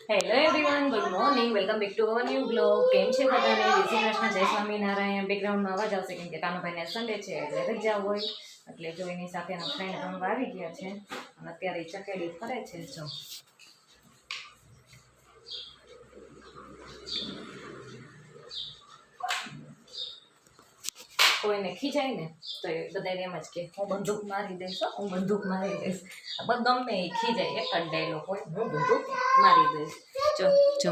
Hello everyone, good morning, welcome back to our new blog. કેમ છે બધાને? જય શ્રી કૃષ્ણ, જય સ્વામિનારાયણ. બેકગ્રાઉન્ડમાં અવાજ આવશે કેમ કે કાનુભાઈને સન્ડે છે એટલે રજા હોય, એટલે જો એની સાથેના ફ્રેન્ડ રમવા આવી ગયા છે અને અત્યારે ચકેડી ફરે છે. જો કોઈને ખીજાય ને તો એ બધાને એમ જ કે હું બંદૂક મારી દઈશ, હું બંદૂક મારી દઈશ. ગમે એ ખીજાય, એક જ ડાયલોગ હોય, હું બંદૂક મારી દઈશ. જો જો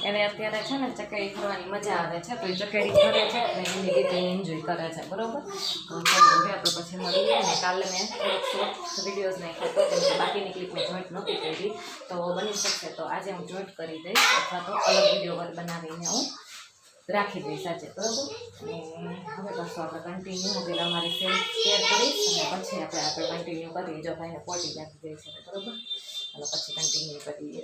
એને અત્યારે છે ને ચકેડી ફરવાની મજા આવે છે, તો એ ચકેડી ફરે છે અને એની રીતે એન્જોય કરે છે. બરોબર, તો ચાલો હવે આપણે પછી મળીએ. ને કાલે મેં થોડોક શોર્ટ વિડીયોઝ નાખ્યો હતો, કેમ કે બાકીની ક્લિપ મેં જોઈન્ટ નહોતી કરી, તો બની શકશે તો આજે હું જોઈન્ટ કરી દઈશ અથવા તો અલગ વિડીયો બનાવીને હું રાખી દઈશ આજે. બરોબર, અને હવે પાછું આપણે કન્ટિન્યુ પહેલાં અમારી સેલ્ફ કેર કરીશ અને પછી આપણે કન્ટિન્યુ કરીએ. જો ભાઈને પોટી નાખી દઈશ. બરોબર, અને પછી કન્ટિન્યુ કરીએ.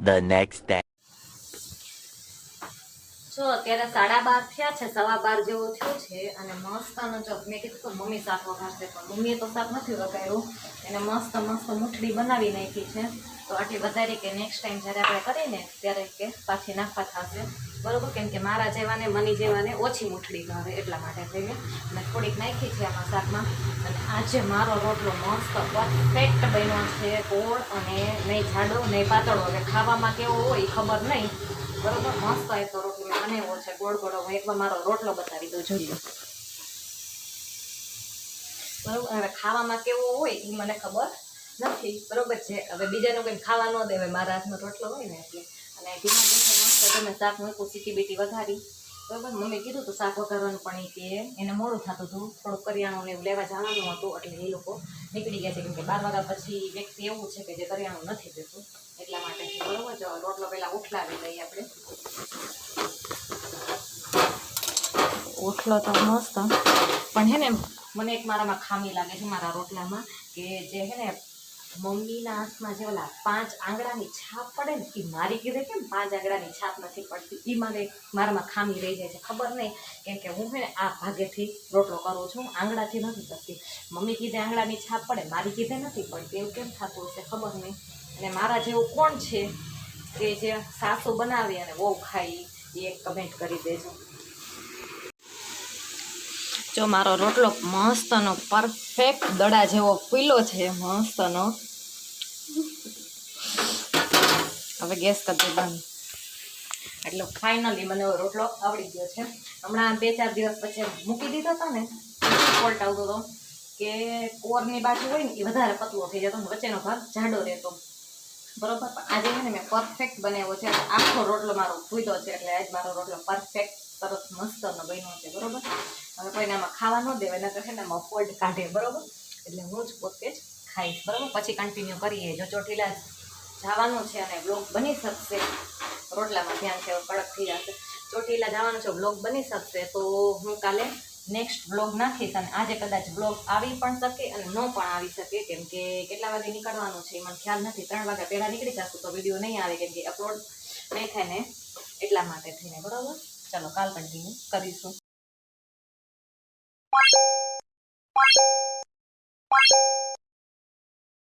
The next day. જો અત્યારે 12:30 થયા છે, 12:15 જેવું થયું છે અને મસ્તનો જો મેં કીધું તો મમ્મી શાક વઘારશે, પણ મમ્મીએ તો શાક નથી વઘાર્યું. એને મસ્ત મુઠડી બનાવી નાખી છે, તો આટલી વધારી કે નેક્સ્ટ ટાઈમ જ્યારે આપણે કરીએ ને ત્યારે કે પાછી નાખવા થશે. બરોબર, કેમ કે મારા જેવાને મની જેવાને ઓછી મુઠડી ભાવે, એટલા માટે થઈને અને થોડીક નાખી છે આમાં શાકમાં. અને આજે મારો રોટલો મસ્ત પરફેક્ટ બન્યો છે, ગોળ અને નહીં જાડો નહીં પાતળો. હવે ખાવામાં કેવો હોય ખબર નહીં. બરોબર, મસ્ત એ તો રોટલો બનાવ્યો છે, ગોળ ગોળો. હું એકવાર મારો રોટલો બતાવી દઉં, જોઈ લો. બરોબર, હવે ખાવામાં કેવો હોય એ મને ખબર નથી. બરોબર છે, હવે બીજાનું કંઈ ખાવા ન દે, હવે મારા હાથનો રોટલો હોય ને એટલે. અને ધીમા ધીમે મસ્ત તમે શાક મૂકું, સીટી બીટી વઘારી. બરોબર, મમ્મી કીધું હતું શાક વઘારવાનું, પણ એ કે એને મોડું થતું હતું, થોડુંક કરિયાણું ને એવું લેવા જવાનું હતું, એટલે એ લોકો નીકળી ગયા છે. કેમ કે 12 વાગ્યા પછી વ્યક્તિ એવું છે કે જે કરિયાણું નથી દેતું, એટલા માટે. બરોબર, જો રોટલો પહેલાં ઉઠલાવી લઈએ આપણે. ઓટલો તો મસ્ત, પણ હે ને મને એક મારામાં ખામી લાગે છે મારા રોટલામાં, કે જે હે ને મમ્મીના હાથમાં જે ઓલા 5 આંગળાની છાપ પડે ને, એ મારી કીધે કેમ 5 આંગળાની છાપ નથી પડતી, એ મારામાં ખામી રહી જાય છે. ખબર નહીં, કેમ કે હું હે ને આ ભાગેથી રોટલો કરું છું, આંગળાથી નથી કરતી. મમ્મી કીધે આંગળાની છાપ પડે, મારી કીધે નથી પડતી, એવું કેમ થતું હશે ખબર નહીં. અને મારા જેવું કોણ છે કે જે સાસુ બનાવી અને બહુ ખાઈ, એ એક કમેન્ટ કરી દેજો. જો મારો રોટલો મસ્તનો પરફેક્ટ દડા જેવો ફૂલ્યો છે, મસ્તનો. હવે ગેસ કરી દે બંધ. એટલે ફાઇનલી મને રોટલો આવડી ગયો છે. હમણાં 2-4 દિવસ પછી મૂકી દીધો હતો ને, ફોલ્ટ આવતો હતો કે કોરની બાજુ હોય ને એ વધારે પતલો થઈ જતો, વચ્ચેનો ભાગ જાડો રહેતો. બરોબર, પણ આજે છે ને મેં પરફેક્ટ બનાવ્યો છે, આખો રોટલો મારો ફૂટ્યો છે, એટલે આજ મારો રોટલો પરફેક્ટ સરસ મસ્તનો બન્યો છે. બરોબર, હવે કોઈને આમાં ખાવા ન દેવાય, નકર છે ને આમાં ફોલ્ટ કાઢે. બરોબર, એટલે હું જ પોતે જ ખાઈશ. બરોબર, પછી કન્ટિન્યુ કરીએ. જો ચોટીલા જવાનું છે અને બ્લોગ બની શકશે, રોટલામાં ધ્યાન છે, કડક થઈ જશે. ચોટીલા જવાનું છે, બ્લોગ બની શકશે તો હું કાલે નેક્સ્ટ બ્લોગ નાખીશ. અને આજે કદાચ બ્લોગ આવી પણ શકે અને ન પણ આવી શકે, કેમ કે કેટલા વાગે નીકળવાનું છે એ મને ખ્યાલ નથી. 3 વાગ્યા પહેલાં નીકળી જશું તો વિડીયો નહીં આવે, કેમ કે અપલોડ નહીં થાય ને એટલા માટે થઈને. બરાબર, ચાલો કાલ કન્ટિન્યુ કરીશું.